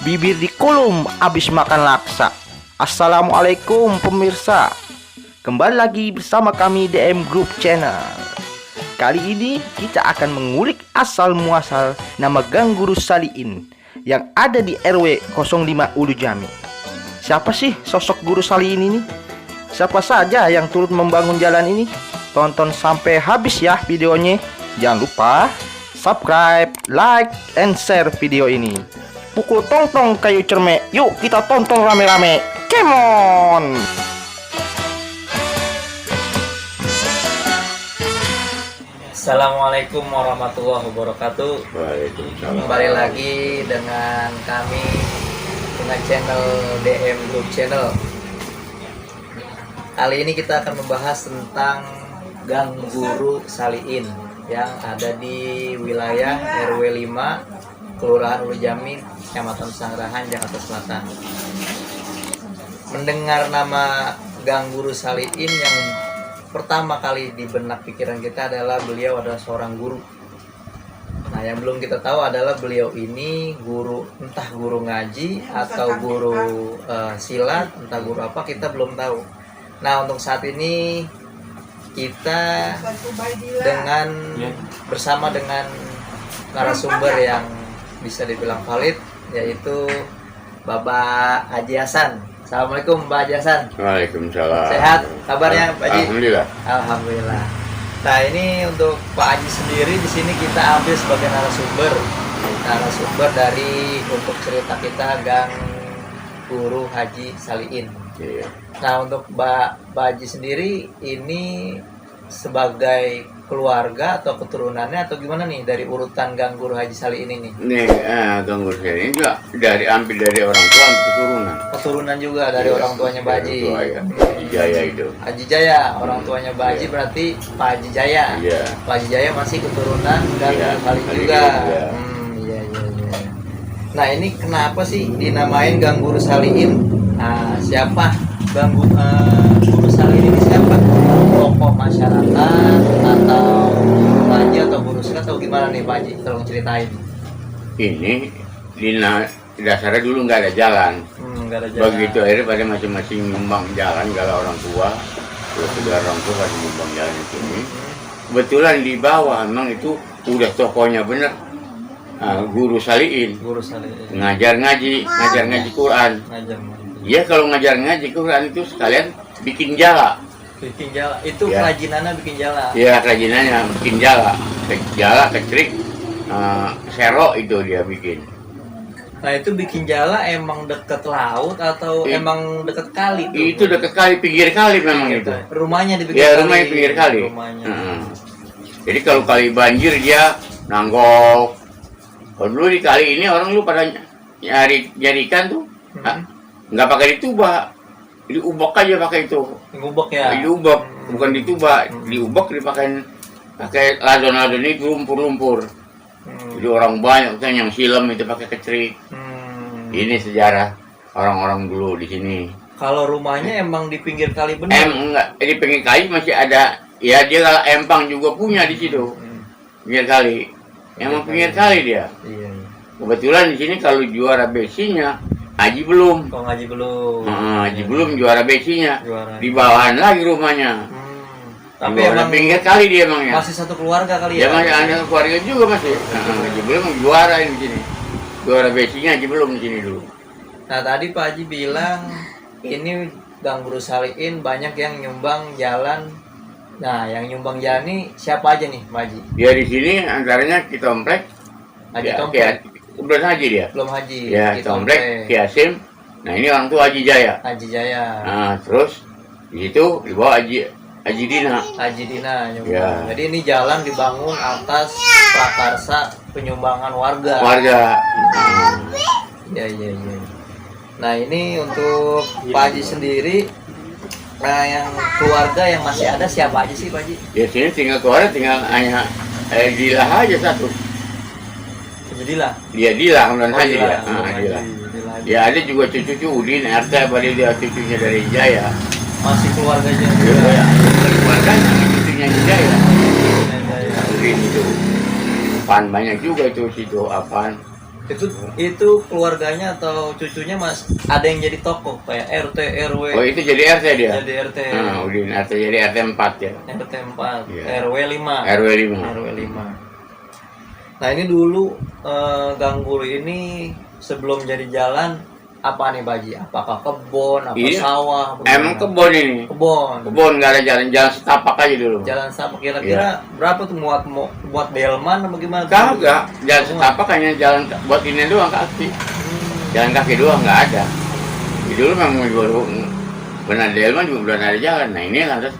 bibir dikulum abis makan laksa. Assalamualaikum pemirsa, kembali lagi bersama kami DM Group Channel. Kali ini kita akan mengulik asal muasal nama Gang Guru Saliin yang ada di RW 05 Ulu Jami. Siapa sih sosok Guru Saliin ini? Siapa saja yang turut membangun jalan ini? Tonton sampai habis ya videonya. Jangan lupa subscribe, like, and share video ini. Pukul tong-tong kayu cermek. Yuk kita tonton rame-rame. Come on! Assalamualaikum warahmatullahi wabarakatuh. Waalaikumsalam. Kembali lagi dengan kami dengan channel DM Group Channel. Kali ini kita akan membahas tentang Gang Guru Saliin yang ada di wilayah RW 5 Kelurahan Ulu Jami, Kecamatan Sangrahan, Jakarta Selatan. Mendengar nama Gang Guru Saliin, yang pertama kali di benak pikiran kita adalah beliau adalah seorang guru. Nah, yang belum kita tahu adalah beliau ini guru, entah guru ngaji atau guru silat, entah guru apa, kita belum tahu. Nah, untuk saat ini kita bersama dengan narasumber yang bisa dibilang valid, yaitu Bapak Haji Hasan. Assalamualaikum Mbak Haji Hasan. Waalaikumsalam. Sehat kabarnya Pak Haji? Alhamdulillah. Alhamdulillah. Nah, ini untuk Pak Haji sendiri di sini kita ambil sebagai narasumber dari untuk cerita kita Gang Guru Haji Saliin. Iya. Nah, untuk Mbak Haji sendiri ini sebagai keluarga atau keturunannya atau gimana nih dari urutan Gang Guru Haji Saliin ini? Nih, Gang Guru Saliin juga ambil dari orang tua sampai keturunan. Keturunan juga dari orang tuanya Mbak Haji. Haji Jaya itu. Haji Jaya, orang tuanya Mbak Haji berarti Pak Haji Jaya. Iya. Pak Haji Jaya masih keturunan Gang Iya, Guru Saliin Saliin juga. juga. Iya. Nah, ini kenapa sih dinamain Gang Guru Saliin? Nah, siapa Guru Saliin ini siapa? Tokoh masyarakat atau guru ngaji atau guru silat atau gimana nih Pak Haji? Tolong ceritain. Ini dasarnya dulu nggak ada jalan. Nggak ada jalan. Begitu akhirnya pada masing-masing nyumbang jalan kalau orang tua. Terus juga orang tua pada nyumbang jalan itu. Kebetulan di bawah memang itu udah tokohnya bener. Guru Saliin. Guru Saliin. Ngajar ngaji Quran. Ngajar. Iya, kalau ngajar ngaji Quran itu sekalian bikin jala. Bikin jala. Itu Ya. kerajinannya bikin jala. Iya, kerajinannya bikin jala. Jala, kecrik, sero itu dia bikin. Nah, itu bikin jala emang deket laut atau emang deket kali tuh? Itu deket kali, pinggir kali memang itu. Rumahnya di pinggir Ya, kali. rumahnya pinggir kali. Rumahnya. Jadi kalau kali banjir dia nanggok. Kalau dulu di kali ini orang lu pada nyari ikan tuh, nggak pakai ditubak, diubak aja pakai itu. Ngubek ya? Diubak, bukan ditubak, diubak pakai ladon-ladon itu lumpur-lumpur. Jadi orang banyak kan yang silam itu pakai kecrik. Ini sejarah orang-orang dulu di sini. Kalau rumahnya emang di pinggir kali benar? Enggak, di pinggir kali masih ada. Ya, dia kalau empang juga punya di situ. Pinggir kali. Emang pinggir kali dia. Iya. Kebetulan di sini kalau juara besinya Haji belum. Kok ngaji belum? Haji belum juara besinya. Juara. Di bawahan lagi rumahnya. Tapi Juara emang pinggir kali dia emang ya. masih satu keluarga kali Ya ya? masih ada keluarga juga masih. Haji belum juara di sini. Juara besinya Haji belum di sini dulu. Nah, tadi Pak Haji bilang ini Gang Guru Saliin banyak yang nyumbang jalan. Nah, yang nyumbang jalan ini siapa aja nih Pak Haji? Ya di sini antaranya Ki Tomplek. Haji Ya, Tomplek? Belum Haji dia. Belum Haji. Ya, Ki Tomplek, Ki Hasim. Nah, ini orang tua Haji Jaya. Haji Jaya. Nah, terus di situ di bawah Haji Dina. Haji Dina nyumbang. Ya. Jadi ini jalan dibangun atas prakarsa penyumbangan warga. Iya. Nah, ini untuk Pak Haji sendiri, nah yang keluarga yang masih ada siapa aja sih Pak Haji? Di sini tinggal hanya Dilah aja satu. Jadilah. Dia Dilah, kemudian Haji dia. Dilah. Dilah. Ya ada juga cucu Udin, RT pada dia cucunya dari Jaya. Masih keluarganya Ya, juga. keluarganya cucunya Jaya. Jaya. Udin itu. Apaan banyak juga itu situ apaan. Itu keluarganya atau cucunya Mas ada yang jadi tokoh kayak RT RW. Oh itu jadi RT dia. Jadi RT. Udin RT jadi RT 4 ya. RT 4, Iya. RW 5. RW 5. RW 5. Nah, ini dulu Gang Guru ini sebelum jadi jalan apa nih Baji? Apakah kebun, apa Iya. sawah? Emang kebun ini. Kebun. Kebun nggak ada jalan setapak aja dulu. Jalan apa kira-kira berapa tuh buat delman apa gimana? Kagak, jalan setapak hanya jalan buat ini doang kaki. Jalan kaki doang nggak ada. Jadi dulu memang baru benar delman juga belum ada jalan. Nah ini lantas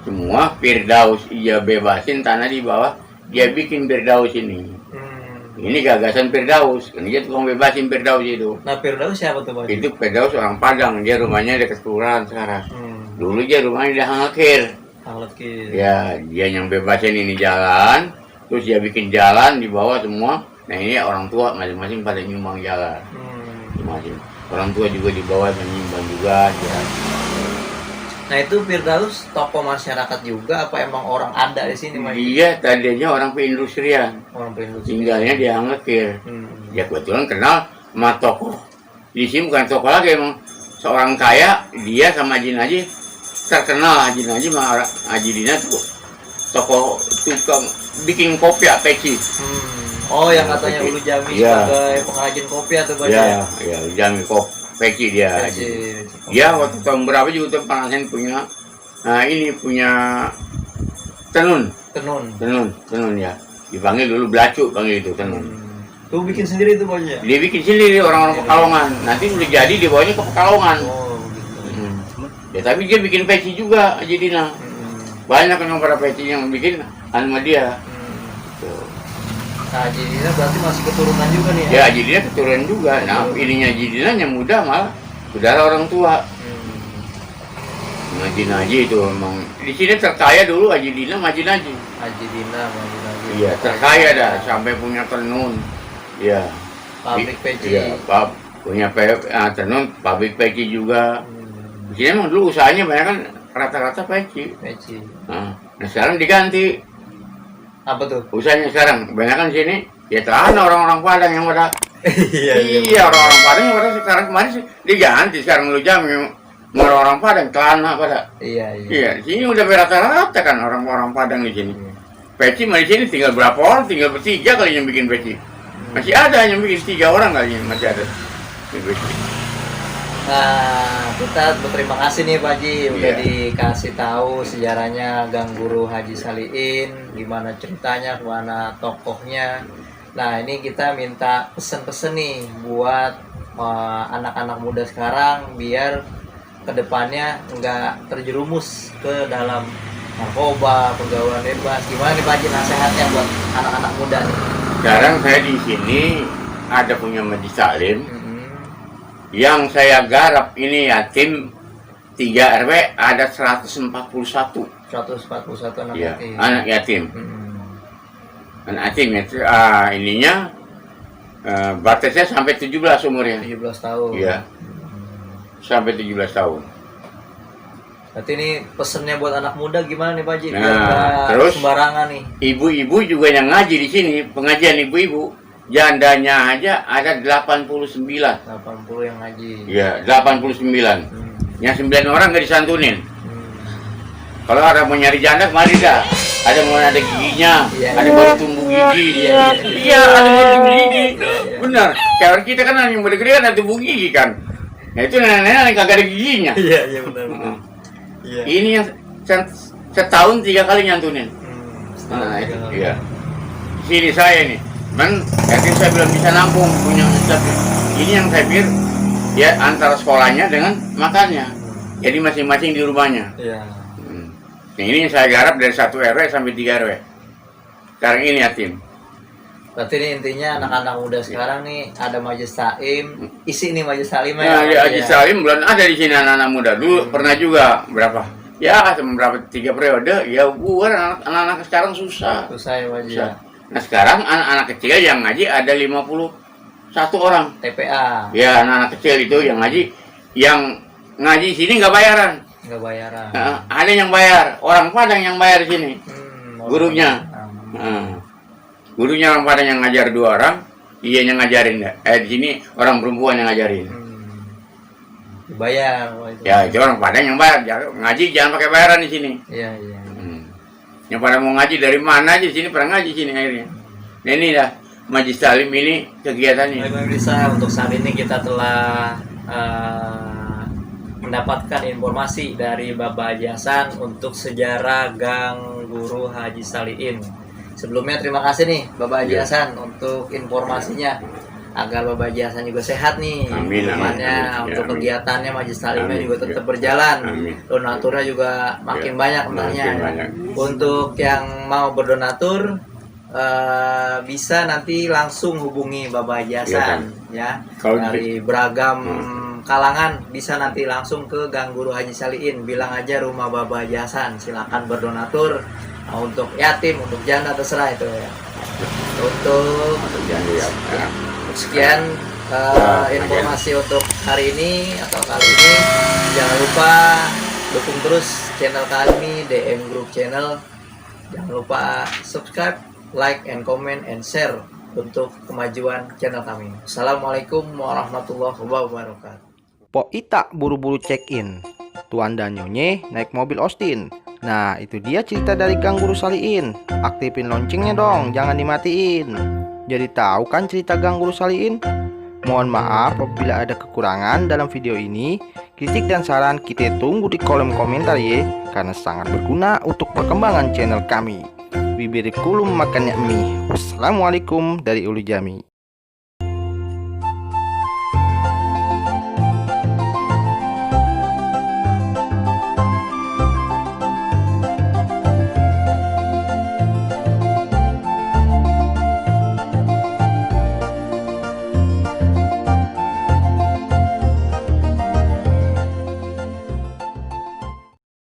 semua Firdaus ia bebasin tanah di bawah, dia bikin Firdaus ini. Ini gagasan Firdaus, kan dia tukang bebasin Firdaus itu. Nah, Firdaus siapa tuh Baji? Itu Firdaus orang Padang, dia rumahnya dekat kelurahan sekarang. Dulu dia rumahnya di Hangakir. Hangakir. Ya, dia yang bebasin ini jalan, terus dia bikin jalan di bawah semua. Nah ini orang tua masing-masing pada nyumbang jalan. Masing-masing. Orang tua juga di bawah menyumbang juga. Ya. Nah itu Firdaus tokoh masyarakat juga apa emang orang ada di sini Mas? Dia tadinya orang perindustrian, Orang perindustrian. tinggalnya di Hangakir. Ya kebetulan kenal sama tokoh. Di sini bukan tokoh lagi emang seorang kaya, dia sama Haji Naji terkenal. Haji Naji sama Haji Dina tuh tokoh tukang bikin kopi peci. Oh yang katanya Ulu Jami Iya. sebagai pengrajin kopi atau Baji? Ya, ya Jami kopi peci dia. Ya waktu tahun berapa juga tuh Pangasen punya, nah ini punya tenun ya. Dipanggil dulu Belacu, panggil itu tenun. Tuh bikin sendiri tuh Baji ya? Dia bikin sendiri orang-orang Pekalongan. Nanti udah jadi dibawanya ke Pekalongan. Oh gitu. Ya tapi dia bikin peci juga Haji Dina. Banyak yang para peci yang bikin sama dia. Nah Haji Dina berarti masih keturunan juga nih Ya Haji Dina keturunan juga. Nah ininya Haji Dina yang muda malah saudara orang tua. Haji Naji itu memang di sini terkaya dulu Haji Dina sama Haji Naji. Haji Dina. Iya terkaya dah sampai punya tenun. Iya. Pabrik peci. Iya, punya tenun, pabrik peci juga. Di sini emang dulu usahanya banyak kan rata-rata peci. Nah sekarang diganti. Apa tuh? Usahanya sekarang kebanyakan sini ya tahan orang-orang Padang yang pada iya orang-orang Padang yang pada sekarang kemarin sih diganti sekarang lu jam orang-orang Padang celana pada Iya. di sini udah rata-rata kan orang-orang Padang di sini. Peci mah di sini tinggal berapa orang, tinggal bertiga kali yang bikin peci. Masih ada yang bikin 3 orang kali masih ada yang peci. Nah, kita berterima kasih nih Pak Haji udah dikasih tahu sejarahnya Gang Guru Haji Salihin, gimana ceritanya, kemana tokohnya. Nah, ini kita minta pesen-pesen nih buat anak-anak muda sekarang biar kedepannya nggak terjerumus ke dalam narkoba, pergaulan bebas. Gimana nih Pak Haji nasihatnya buat anak-anak muda nih? Sekarang saya di sini ada punya Majlis Salim. Yang saya garap ini yatim 3 RW ada 141 anak ya, yatim. anak yatim. Anak yatim itu ininya batasnya sampai 17 umurnya. 17 tahun. Iya. Sampai 17 tahun. Berarti ini pesennya buat anak muda gimana nih Pak Haji? Nah, terus sembarangan nih. Ibu-ibu juga yang ngaji di sini, pengajian ibu-ibu. Jandanya aja ada 89. 80 yang ngaji. Iya, 89. Yang 9 orang nggak disantunin. Kalau ada mau nyari janda kemari dah. Ada mau ada giginya, ada baru tumbuh gigi. Iya, ada baru tumbuh gigi. Benar. Kayak orang kita kan yang udah gede kan ada tumbuh gigi kan. Nah itu nenek-nenek yang kagak ada giginya. Iya benar. Iya. Ini yang setahun 3 kali nyantunin. Nah itu iya. Sini saya nih. Yakin saya belum bisa nampung punya ustaz. Ini yang saya pikir ya antara sekolahnya dengan makannya. Jadi masing-masing di rumahnya. Iya. Nah, ini yang saya garap dari 1 RW sampai 3 RW. Sekarang ini yatim. Berarti ini intinya anak-anak muda sekarang nih ada Majlis Salim, isi nih Majlis Salim Nah, Majlis Salim belum ada di sini anak-anak muda. Dulu pernah juga berapa? Ya, berapa 3 periode. Ya, buat anak-anak sekarang susah. Susah ya Majlis. Nah sekarang anak-anak kecil yang ngaji ada 51 orang. TPA. Ya anak-anak kecil itu yang ngaji sini nggak bayaran. Nggak bayaran. Nah, ada yang bayar, orang Padang yang bayar di sini. Gurunya. Gurunya orang Padang yang ngajar 2 orang, Iya yang ngajarin dah. Di sini orang perempuan yang ngajarin. Dibayar. Itu. Ya, itu orang Padang yang bayar. Ngaji jangan pakai bayaran di sini. Iya, iya. Yang pada mau ngaji dari mana aja di sini pernah ngaji sini akhirnya. Nah ini dah Majelis Taklim ini kegiatannya. Baik pemirsa, untuk saat ini kita telah mendapatkan informasi dari Bapak Haji Hasan untuk sejarah Gang Guru Haji Salihin. Sebelumnya terima kasih nih Bapak Haji Hasan untuk informasinya, agar Bapak Haji Hasan juga sehat nih. Amin, Depannya amin. untuk Amin. kegiatannya Majelis Taklimnya Amin. juga tetap berjalan. Amin. Donaturnya juga makin banyak tentunya. Makin banyak. Untuk yang mau berdonatur bisa nanti langsung hubungi Bapak Haji Hasan ya. Kalau Dari beragam kalangan bisa nanti langsung ke Gang Guru Haji Salihin, bilang aja rumah Bapak Haji Hasan, silakan berdonatur. Untuk yatim, untuk janda terserah itu ya. Untuk sekian informasi untuk hari ini atau kali ini, jangan lupa dukung terus channel kami DM Group Channel. Jangan lupa subscribe, like and comment and share untuk kemajuan channel kami. Assalamualaikum warahmatullahi wabarakatuh. Pok Ita buru-buru check-in. Tuan dan Nyonya naik mobil Austin. Nah, itu dia cerita dari Gang Guru Salihin. Aktifin loncengnya dong, jangan dimatiin. Jadi tahu kan cerita Gang Guru Salihin? Mohon maaf apabila ada kekurangan dalam video ini. Kritik dan saran kita tunggu di kolom komentar ya, karena sangat berguna untuk perkembangan channel kami. Bibir kulum makannya mie. Wassalamualaikum dari Ulu Jami.